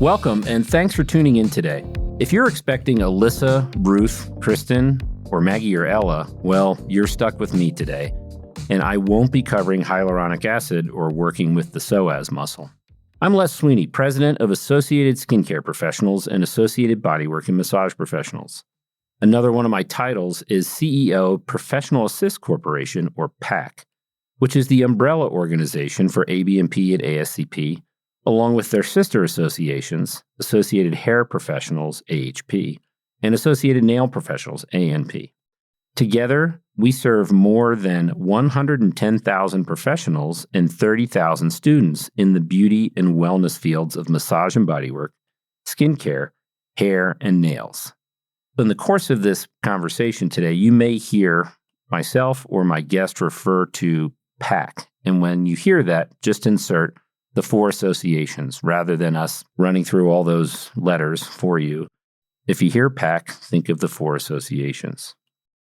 Welcome, and thanks for tuning in today. If you're expecting Alyssa, Ruth, Kristen, or Maggie or Ella, well, you're stuck with me today, and I won't be covering hyaluronic acid or working with the psoas muscle. I'm Les Sweeney, president of Associated Skincare Professionals and Associated Bodywork and Massage Professionals. Another one of my titles is CEO Professional Assist Corporation, or PAC, which is the umbrella organization for ABMP and ASCP, along with their sister associations, Associated Hair Professionals, AHP, and Associated Nail Professionals, ANP. Together, we serve more than 110,000 professionals and 30,000 students in the beauty and wellness fields of massage and bodywork, skincare, hair, and nails. In the course of this conversation today, you may hear myself or my guest refer to PAC. And when you hear that, just insert the four associations rather than us running through all those letters for you. If you hear PAC, think of the four associations.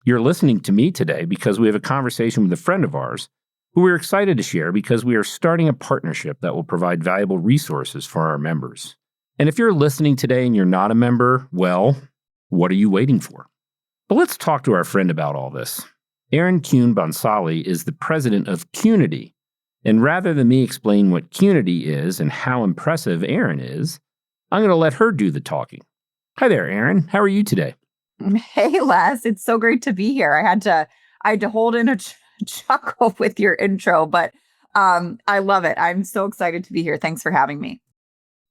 You're listening to me today because we have a conversation with a friend of ours who we're excited to share because we are starting a partnership that will provide valuable resources for our members. And if you're listening today and you're not a member, well, what are you waiting for? But let's talk to our friend about all this. Erin Kuhn Bhansali is the president of Qnity. And rather than me explain what Qnity is and how impressive Erin is, I'm going to let her do the talking. Hi there, Erin. How are you today? Hey, Les. It's so great to be here. I had to hold in a chuckle with your intro, but I love it. I'm so excited to be here. Thanks for having me.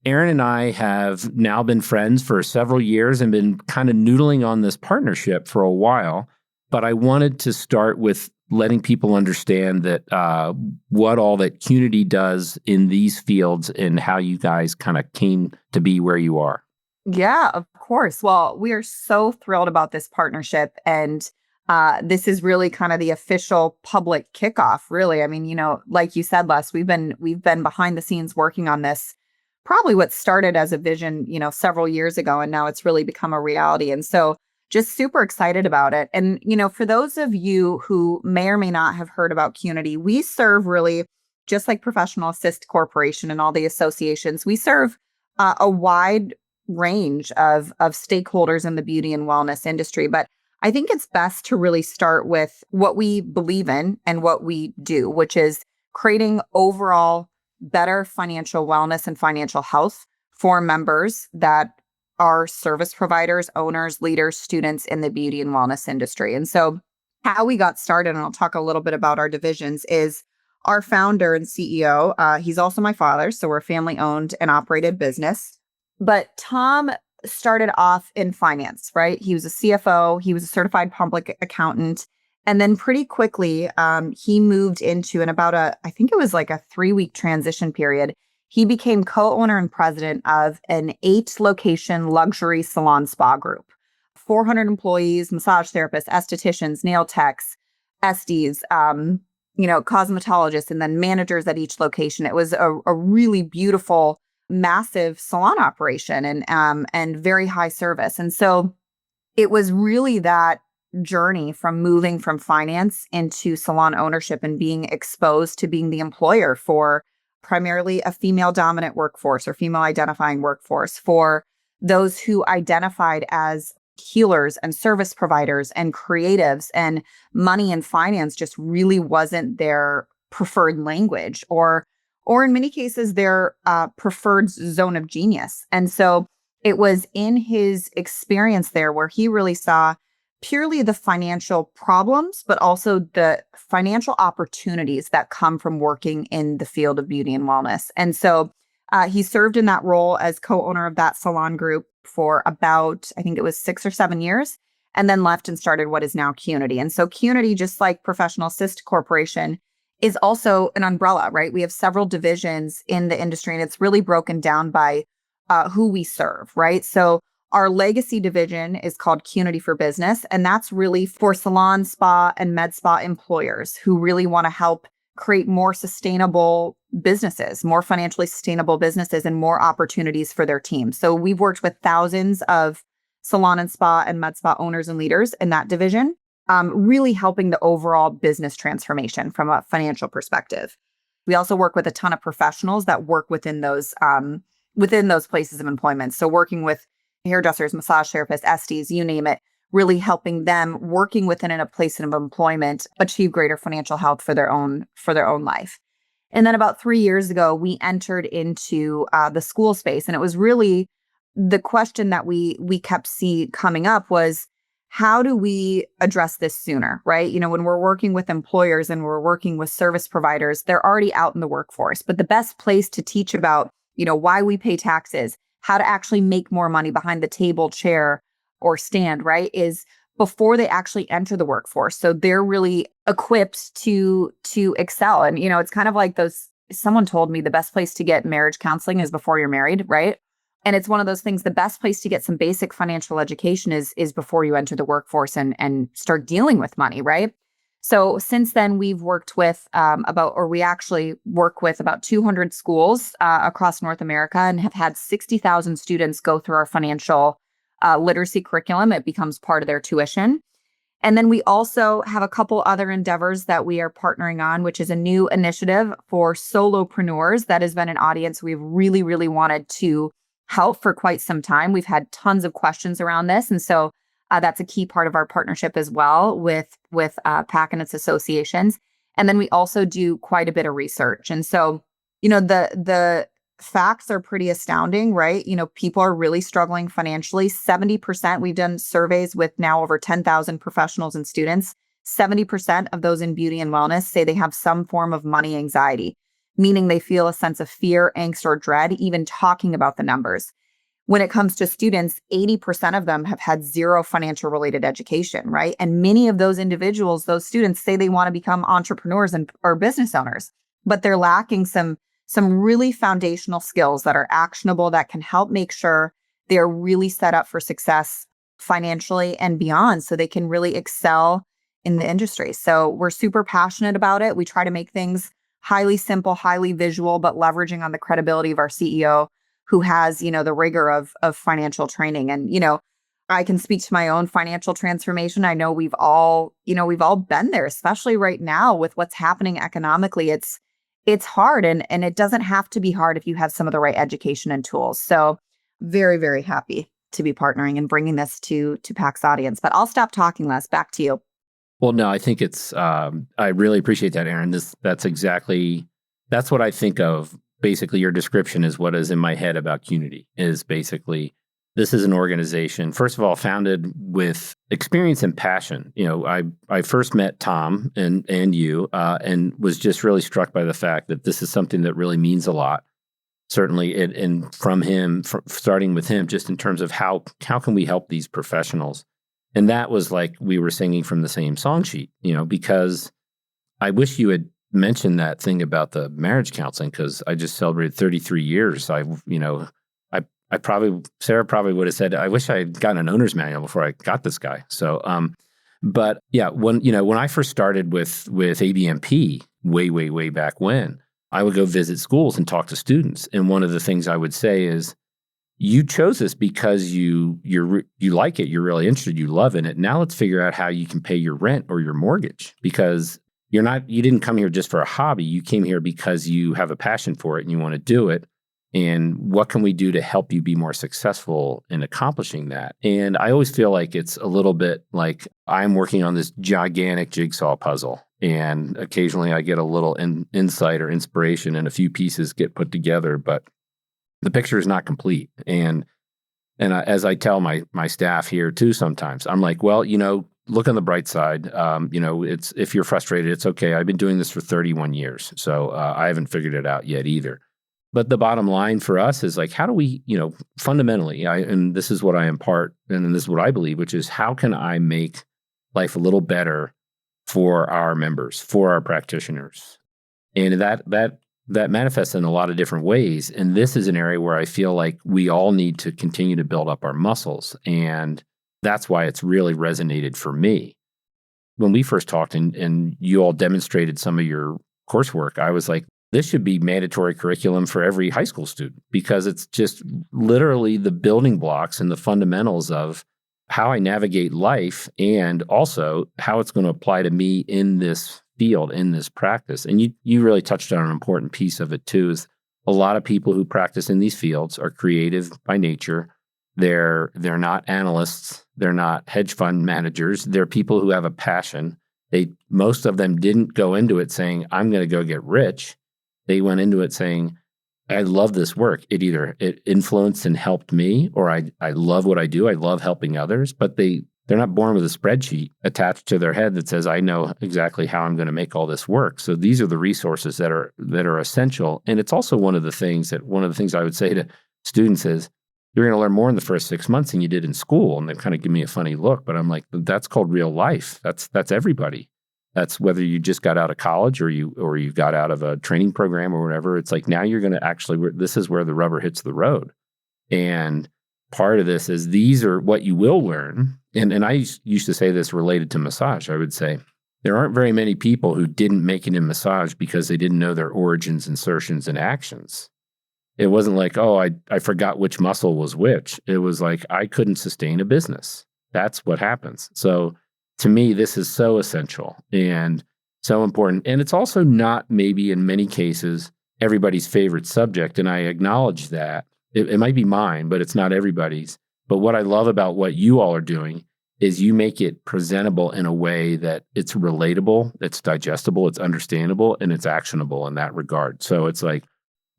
Erin and I have now been friends for several years and been kind of noodling on this partnership for a while. But I wanted to start with letting people understand that what all that Qnity does in these fields and how you guys kind of came to be where you are. Yeah, of course. Well, we are so thrilled about this partnership. And this is really kind of the official public kickoff, really. I mean, like you said, Les, we've been behind the scenes working on this, probably what started as a vision, several years ago. And now it's really become a reality. And so just super excited about it. And, for those of you who may or may not have heard about Qnity, we serve really just like Professional Assist Corporation and all the associations. We serve a wide range of stakeholders in the beauty and wellness industry. But I think it's best to really start with what we believe in and what we do, which is creating overall better financial wellness and financial health for members that are service providers, owners, leaders, students in the beauty and wellness industry. And so how we got started, and I'll talk a little bit about our divisions, is our founder and CEO. He's also my father. So we're a family owned and operated business. But Tom started off in finance, right? He was a CFO. He was a certified public accountant. And then pretty quickly, he moved into, in about I think it was like a 3-week transition period, he became co-owner and president of an 8-location luxury salon spa group. 400 employees, massage therapists, estheticians, nail techs, esties, cosmetologists, and then managers at each location. It was a really beautiful, massive salon operation and very high service. And so it was really that journey from moving from finance into salon ownership and being exposed to being the employer for primarily a female dominant workforce or female identifying workforce, for those who identified as healers and service providers and creatives, and money and finance just really wasn't their preferred language or in many cases their preferred zone of genius. And so it was in his experience there where he really saw purely the financial problems, but also the financial opportunities that come from working in the field of beauty and wellness. And so he served in that role as co-owner of that salon group for about, I think it was 6 or 7 years, and then left and started what is now Qnity. And so Qnity, just like Professional Assist Corporation, is also an umbrella, right? We have several divisions in the industry, and it's really broken down by who we serve, right? So our legacy division is called Qnity for Business, and that's really for salon, spa, and med spa employers who really want to help create more sustainable businesses, more financially sustainable businesses, and more opportunities for their teams. So we've worked with thousands of salon and spa and med spa owners and leaders in that division, really helping the overall business transformation from a financial perspective. We also work with a ton of professionals that work within those within those places of employment. So working with hairdressers, massage therapists, Esties, you name it, really helping them working within a place of employment achieve greater financial health for their own life. And then about 3 years ago, we entered into the school space, and it was really the question that we kept coming up was, how do we address this sooner, right? When we're working with employers and we're working with service providers, they're already out in the workforce. But the best place to teach about, why we pay taxes, how to actually make more money behind the table, chair, or stand, right, is before they actually enter the workforce. So they're really equipped to excel. And, it's kind of like someone told me the best place to get marriage counseling is before you're married, right? And it's one of those things, the best place to get some basic financial education is before you enter the workforce and start dealing with money, right? So since then, we've worked with we actually work with about 200 schools across North America and have had 60,000 students go through our financial literacy curriculum. It becomes part of their tuition. And then we also have a couple other endeavors that we are partnering on, which is a new initiative for solopreneurs. That has been an audience we've really, really wanted to help for quite some time. We've had tons of questions around this. And so that's a key part of our partnership as well with PAC and its associations. And then we also do quite a bit of research. And so, the facts are pretty astounding, right? People are really struggling financially. 70%, we've done surveys with now over 10,000 professionals and students. 70% of those in beauty and wellness say they have some form of money anxiety, meaning they feel a sense of fear, angst, or dread, even talking about the numbers. When it comes to students, 80% of them have had zero financial related education, right? And many of those individuals, those students, say they want to become entrepreneurs or business owners, but they're lacking some really foundational skills that are actionable that can help make sure they're really set up for success financially and beyond so they can really excel in the industry. So we're super passionate about it. We try to make things highly simple, highly visual, but leveraging on the credibility of our CEO, who has, the rigor of financial training. And, I can speak to my own financial transformation. I know we've all been there, especially right now with what's happening economically. It's hard and it doesn't have to be hard if you have some of the right education and tools. So very, very happy to be partnering and bringing this to PAC's audience. But I'll stop talking, Les. Back to you. Well, no, I think it's, I really appreciate that, Erin. That's what I think of. Basically, your description is what is in my head about Qnity, is basically, this is an organization, first of all, founded with experience and passion. I first met Tom and you and was just really struck by the fact that this is something that really means a lot. Certainly, and from him, starting with him, just in terms of how can we help these professionals? And that was like we were singing from the same song sheet, because I wish you had mentioned that thing about the marriage counseling, because I just celebrated 33 years. Sarah probably would have said, I wish I had gotten an owner's manual before I got this guy. So, but yeah, when I first started with ABMP way back when, I would go visit schools and talk to students. And one of the things I would say is, you chose this because you like it, you're really interested, you love it. Now let's figure out how you can pay your rent or your mortgage, because you didn't come here just for a hobby. You came here because you have a passion for it and you want to do it. And what can we do to help you be more successful in accomplishing that? And I always feel like it's a little bit like I'm working on this gigantic jigsaw puzzle. And occasionally I get a little insight or inspiration and a few pieces get put together, but the picture is not complete. And as I tell my staff here too, sometimes I'm like, well, look on the bright side. It's, if you're frustrated, it's okay. I've been doing this for 31 years. So I haven't figured it out yet either. But the bottom line for us is like, how do we, fundamentally, and this is what I impart, and this is what I believe, which is, how can I make life a little better for our members, for our practitioners? And that manifests in a lot of different ways. And this is an area where I feel like we all need to continue to build up our muscles. And that's why it's really resonated for me. When we first talked and you all demonstrated some of your coursework, I was like, this should be mandatory curriculum for every high school student, because it's just literally the building blocks and the fundamentals of how I navigate life, and also how it's going to apply to me in this field, in this practice. And you really touched on an important piece of it too, is a lot of people who practice in these fields are creative by nature. They're not analysts. They're not hedge fund managers. They're people who have a passion. Most of them didn't go into it saying, I'm going to go get rich. They went into it saying, I love this work. It influenced and helped me, or I love what I do. I love helping others, but they're not born with a spreadsheet attached to their head that says, I know exactly how I'm going to make all this work. So these are the resources that are essential. And it's also one of the things I would say to students is, you're going to learn more in the first 6 months than you did in school. And they kind of give me a funny look, but I'm like, that's called real life. That's everybody. That's whether you just got out of college or you got out of a training program or whatever. It's like, now you're going to actually, this is where the rubber hits the road. And part of this is these are what you will learn. And I used to say this related to massage. I would say there aren't very many people who didn't make it in massage because they didn't know their origins, insertions, and actions. It wasn't like, oh, I forgot which muscle was which. It was like, I couldn't sustain a business. That's what happens. So to me, this is so essential and so important. And it's also not, maybe in many cases, everybody's favorite subject. And I acknowledge that. It might be mine, but it's not everybody's. But what I love about what you all are doing is you make it presentable in a way that it's relatable, it's digestible, it's understandable, and it's actionable in that regard. So it's like,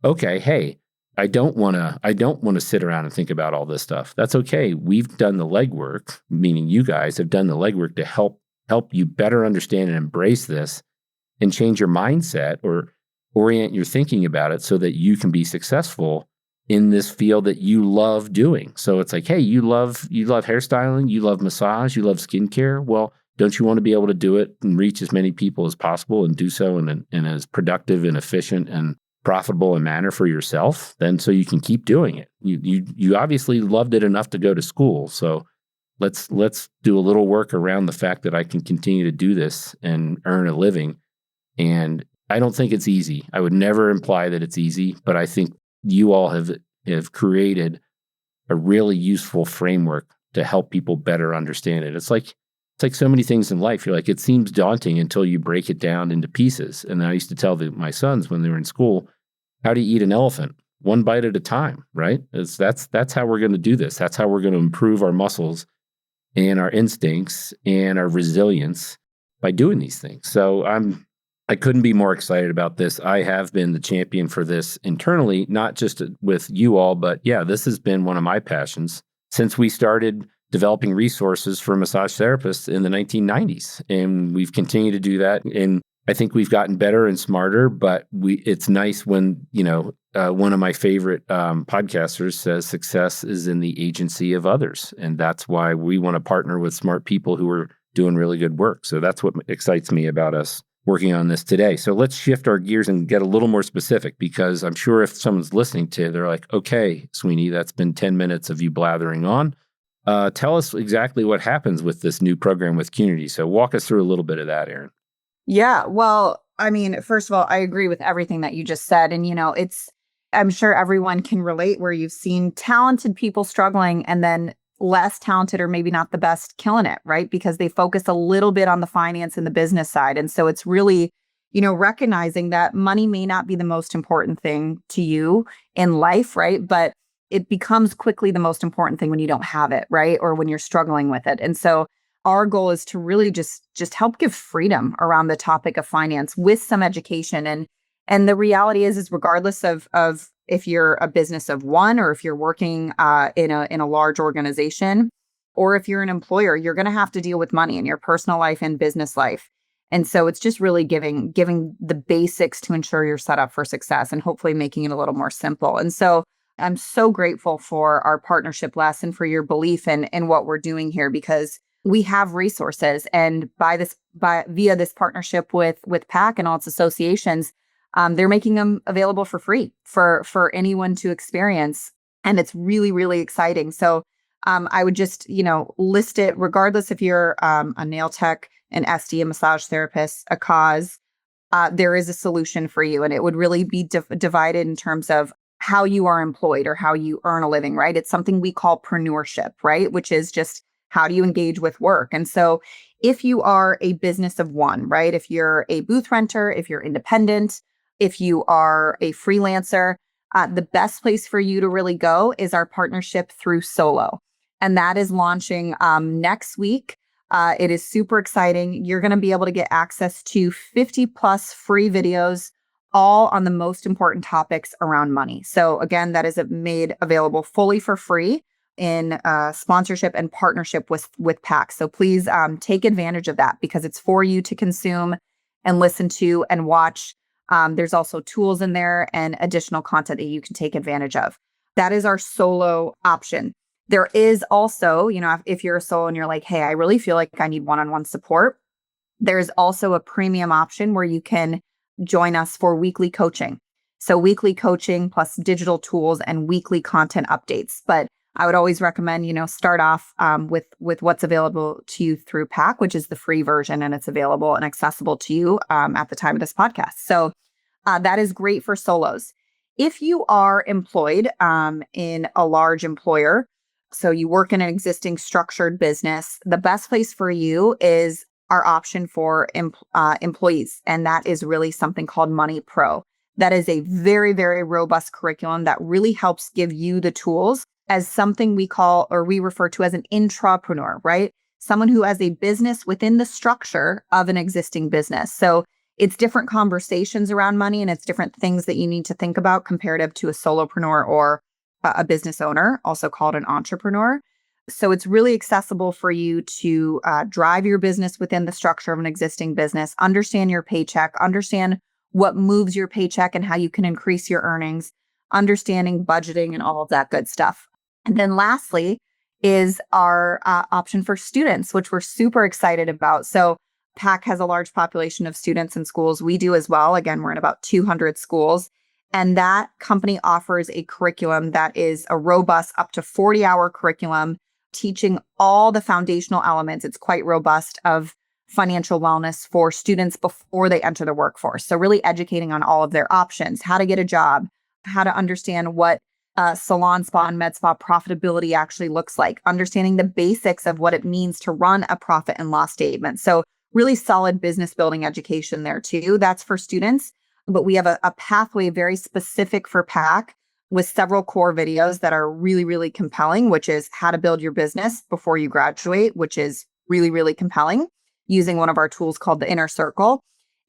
okay, hey, I don't want to sit around and think about all this stuff. That's okay. We've done the legwork, meaning you guys have done the legwork to help you better understand and embrace this and change your mindset or orient your thinking about it so that you can be successful in this field that you love doing. So it's like, hey, you love hairstyling, you love massage, you love skincare. Well, don't you want to be able to do it and reach as many people as possible and do so in as productive and efficient and profitable a manner for yourself? Then so you can keep doing it. You obviously loved it enough to go to school. So let's do a little work around the fact that I can continue to do this and earn a living. And I don't think it's easy. I would never imply that it's easy, but I think you all have created a really useful framework to help people better understand it. It's like so many things in life. You're like, it seems daunting until you break it down into pieces. And I used to tell my sons when they were in school, how do you eat an elephant? One bite at a time, right? That's how we're going to do this. That's how we're going to improve our muscles and our instincts and our resilience by doing these things. So I couldn't be more excited about this. I have been the champion for this internally, not just with you all, but yeah, this has been one of my passions since we started developing resources for massage therapists in the 1990s. And we've continued to do that. And I think we've gotten better and smarter, but it's nice when, one of my favorite podcasters says success is in the agency of others. And that's why we want to partner with smart people who are doing really good work. So that's what excites me about us working on this today. So let's shift our gears and get a little more specific, because I'm sure if someone's listening to it, they're like, okay, Sweeney, that's been 10 minutes of you blathering on. Tell us exactly what happens with this new program with Qnity. So walk us through a little bit of that, Erin. Yeah, well, I mean, first of all, I agree with everything that you just said. And, I'm sure everyone can relate where you've seen talented people struggling and then less talented or maybe not the best killing it, right? Because they focus a little bit on the finance and the business side. And so it's really, recognizing that money may not be the most important thing to you in life, right? But it becomes quickly the most important thing when you don't have it, right? Or when you're struggling with it. And so our goal is to really just help give freedom around the topic of finance with some education. And the reality is regardless of if you're a business of one, or if you're working in a large organization, or if you're an employer, you're going to have to deal with money in your personal life and business life. And so it's just really giving the basics to ensure you're set up for success and hopefully making it a little more simple. And so I'm so grateful for our partnership, Les, and for your belief in what we're doing here, because we have resources. And via this partnership with PAC and all its associations, they're making them available for free for anyone to experience. And it's really, really exciting. So I would just, list it regardless if you're a nail tech, an Esty, a massage therapist, a cause, there is a solution for you. And it would really be divided in terms of how you are employed or how you earn a living, right? It's something we call preneurship, right? Which is just how do you engage with work? And so if you are a business of one, right? If you're a booth renter, if you're independent, if you are a freelancer, The best place for you to really go is our partnership through Solo. And that is launching next week. It is super exciting. You're going to be able to get access to 50 plus free videos, all on the most important topics around money. So again, that is made available fully for free in sponsorship and partnership with PAC. So please take advantage of that because it's for you to consume and listen to and watch. There's also tools in there and additional content that you can take advantage of. That is our Solo option. There is also, if you're a solo and you're like, hey, I really feel like I need one-on-one support, there's also a premium option where you can join us for weekly coaching. So weekly coaching plus digital tools and weekly content updates. But I would always recommend, start off with what's available to you through PAC, which is the free version, and it's available and accessible to you at the time of this podcast. So that is great for solos. If you are employed in a large employer, so you work in an existing structured business, the best place for you is our option for employees. And that is really something called Money Pro. That is a very, very robust curriculum that really helps give you the tools as something we call, or we refer to as an intrapreneur, right? Someone who has a business within the structure of an existing business. So it's different conversations around money and it's different things that you need to think about comparative to a solopreneur or a business owner, also called an entrepreneur. So it's really accessible for you to drive your business within the structure of an existing business, understand your paycheck, understand what moves your paycheck and how you can increase your earnings, understanding budgeting and all of that good stuff. And then lastly is our option for students, which we're super excited about. So PAC has a large population of students in schools. We do as well. Again, we're in about 200 schools. And that company offers a curriculum that is a robust up to 40-hour curriculum teaching all the foundational elements. It's quite robust of financial wellness for students before they enter the workforce. So really educating on all of their options, how to get a job, how to understand what salon, spa, and med spa profitability actually looks like, understanding the basics of what it means to run a profit and loss statement. So really solid business building education there too. That's for students. But we have a pathway very specific for PAC with several core videos that are really, really compelling, which is how to build your business before you graduate, which is really, really compelling, using one of our tools called the Inner Circle.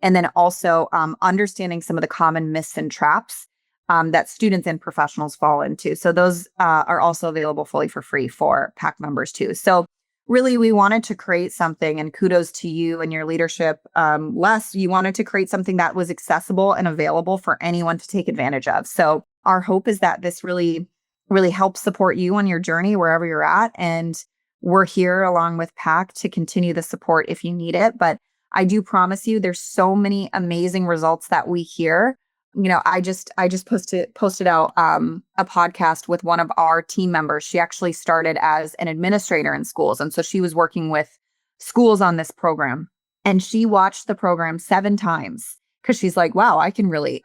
And then also understanding some of the common myths and traps that students and professionals fall into. So those are also available fully for free for PAC members too. So really, we wanted to create something, and kudos to you and your leadership, Les, you wanted to create something that was accessible and available for anyone to take advantage of. So our hope is that this really, really helps support you on your journey wherever you're at. And we're here along with PAC to continue the support if you need it. But I do promise you, there's so many amazing results that we hear. I just posted out a podcast with one of our team members. She actually started as an administrator in schools. And so she was working with schools on this program, and she watched the program 7 times because she's like, wow, I can really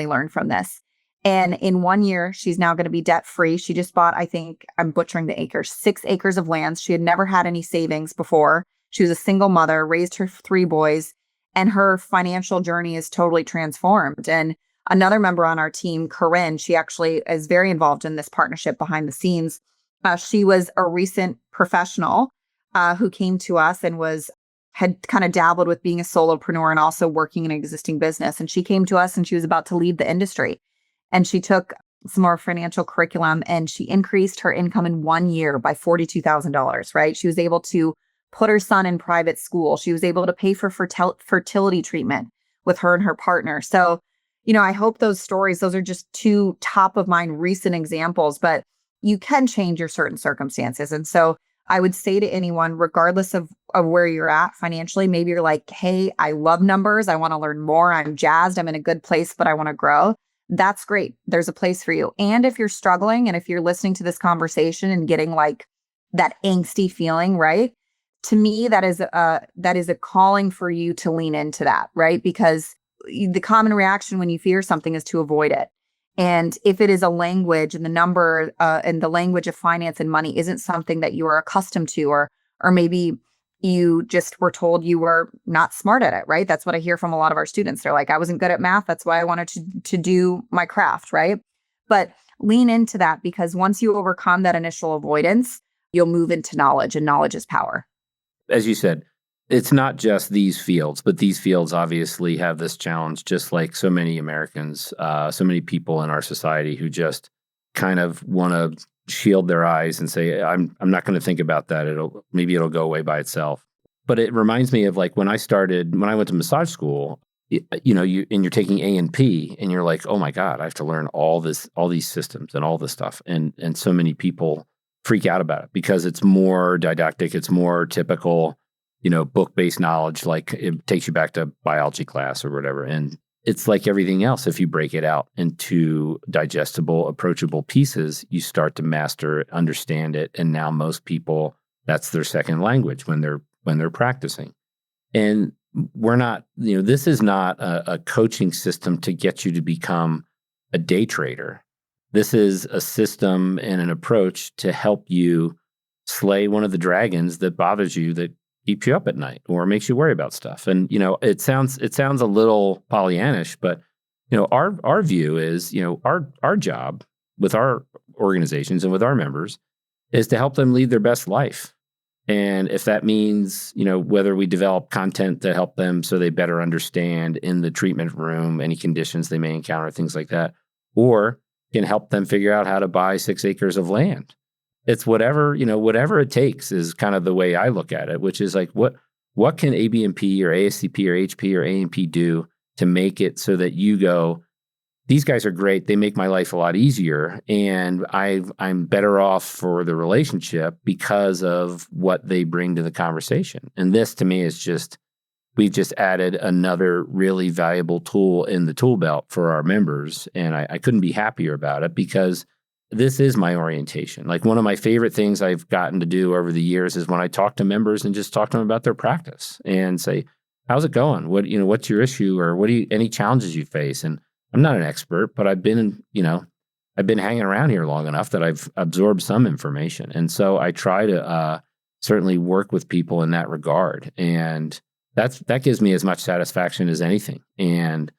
learn from this. And in 1 year, she's now going to be debt free. She just bought, I think I'm butchering the acres, 6 acres of land. She had never had any savings before. She was a single mother, raised her 3 boys, and her financial journey is totally transformed. And another member on our team, Corinne, she actually is very involved in this partnership behind the scenes. She was a recent professional who came to us and had kind of dabbled with being a solopreneur and also working in an existing business. And she came to us and she was about to leave the industry. And she took some more financial curriculum and she increased her income in 1 year by $42,000, right? She was able to put her son in private school. She was able to pay for fertility treatment with her and her partner. So I hope those stories, those are just 2 top of mind recent examples, but you can change your certain circumstances. And so I would say to anyone, regardless of where you're at financially, maybe you're like, hey, I love numbers. I want to learn more. I'm jazzed. I'm in a good place, but I want to grow. That's great. There's a place for you. And if you're struggling and if you're listening to this conversation and getting like that angsty feeling, right? To me, that is a calling for you to lean into that, right? Because the common reaction when you fear something is to avoid it. And if it is a language and the number and the language of finance and money isn't something that you are accustomed to, or maybe you just were told you were not smart at it, right? That's what I hear from a lot of our students. They're like, I wasn't good at math. That's why I wanted to do my craft, right? But lean into that, because once you overcome that initial avoidance, you'll move into knowledge, and knowledge is power. As you said, it's not just these fields, but these fields obviously have this challenge, just like so many Americans, so many people in our society who just kind of want to shield their eyes and say, I'm not going to think about that. Maybe it'll go away by itself. But it reminds me of like when I went to massage school, you're taking A&P and you're like, oh my God, I have to learn all these systems and all this stuff. And so many people freak out about it because it's more didactic, it's more typical, book-based knowledge, like it takes you back to biology class or whatever. And it's like everything else. If you break it out into digestible, approachable pieces, you start to master it, understand it. And now most people, that's their second language when they're practicing. And we're not, this is not a coaching system to get you to become a day trader. This is a system and an approach to help you slay one of the dragons that bothers you, that keeps you up at night or makes you worry about stuff. And, it sounds a little Pollyannish, but, our view is, our job with our organizations and with our members is to help them lead their best life. And if that means, whether we develop content to help them so they better understand in the treatment room any conditions they may encounter, things like that, or can help them figure out how to buy 6 acres of land. It's whatever it takes is kind of the way I look at it, which is like, what can ABMP or ASCP or HP or AMP do to make it so that you go, these guys are great. They make my life a lot easier. And I'm better off for the relationship because of what they bring to the conversation. And this to me is just, we've just added another really valuable tool in the tool belt for our members. And I couldn't be happier about it, because this is my orientation. Like, one of my favorite things I've gotten to do over the years is when I talk to members and just talk to them about their practice and say, how's it going? What's your issue, or any challenges you face? And I'm not an expert, but I've been hanging around here long enough that I've absorbed some information. And so I try to certainly work with people in that regard. And that gives me as much satisfaction as anything. And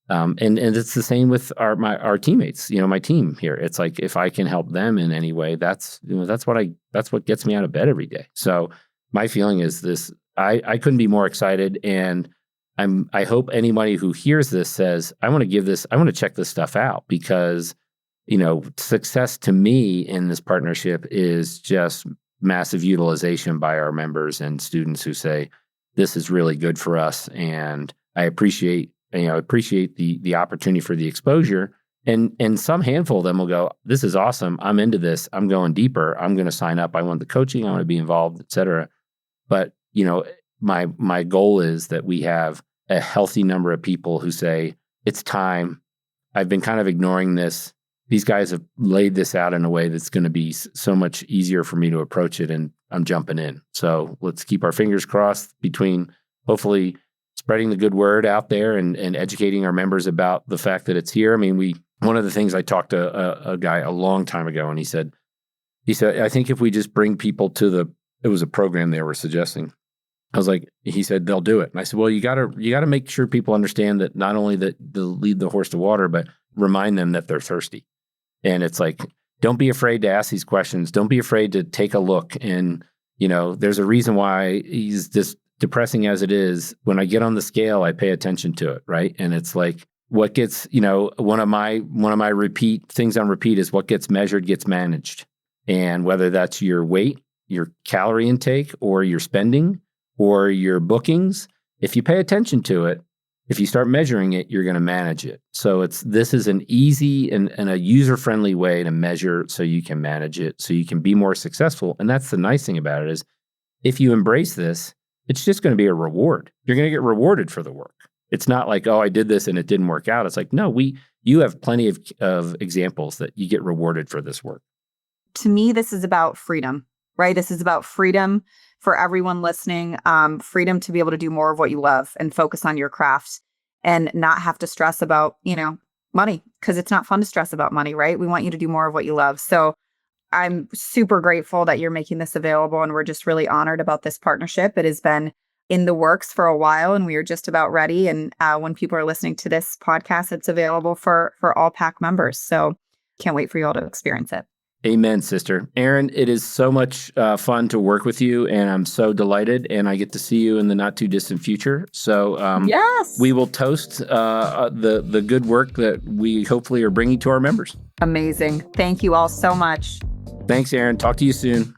it's the same with our teammates, my team here. It's like, if I can help them in any way, that's what gets me out of bed every day. So my feeling is this, I couldn't be more excited. And I hope anybody who hears this says, I want to check this stuff out, because, success to me in this partnership is just massive utilization by our members and students who say, this is really good for us. And I appreciate the opportunity for the exposure. And some handful of them will go, this is awesome. I'm into this. I'm going deeper. I'm going to sign up. I want the coaching. I want to be involved, et cetera. But, my goal is that we have a healthy number of people who say, it's time. I've been kind of ignoring this. These guys have laid this out in a way that's going to be so much easier for me to approach it, and I'm jumping in. So let's keep our fingers crossed between hopefully spreading the good word out there and educating our members about the fact that it's here. I mean, one of the things, I talked to a guy a long time ago, and he said, I think if we just bring people to it was a program they were suggesting. He said, they'll do it. And I said, well, you gotta make sure people understand that not only that they'll lead the horse to water, but remind them that they're thirsty. And it's like, don't be afraid to ask these questions. Don't be afraid to take a look. And, there's a reason why he's just depressing as it is. When I get on the scale, I pay attention to it. Right. And it's like, what gets, one of my repeat things on repeat is what gets measured gets managed. And whether that's your weight, your calorie intake, or your spending, or your bookings, if you pay attention to it, if you start measuring it, you're going to manage it. So this is an easy and a user-friendly way to measure, so you can manage it, so you can be more successful. And that's the nice thing about it, is if you embrace this, it's just going to be a reward. You're going to get rewarded for the work. It's not like, oh, I did this and it didn't work out. It's like, no, you have plenty of examples that you get rewarded for this work. To me, this is about freedom, right? This is about freedom for everyone listening, freedom to be able to do more of what you love and focus on your craft, and not have to stress about, money, because it's not fun to stress about money, right? We want you to do more of what you love. So I'm super grateful that you're making this available, and we're just really honored about this partnership. It has been in the works for a while, and we are just about ready. And when people are listening to this podcast, it's available for all PAC members. So can't wait for you all to experience it. Amen, sister. Erin, it is so much fun to work with you, and I'm so delighted, and I get to see you in the not too distant future. So yes, we will toast the good work that we hopefully are bringing to our members. Amazing. Thank you all so much. Thanks, Erin. Talk to you soon.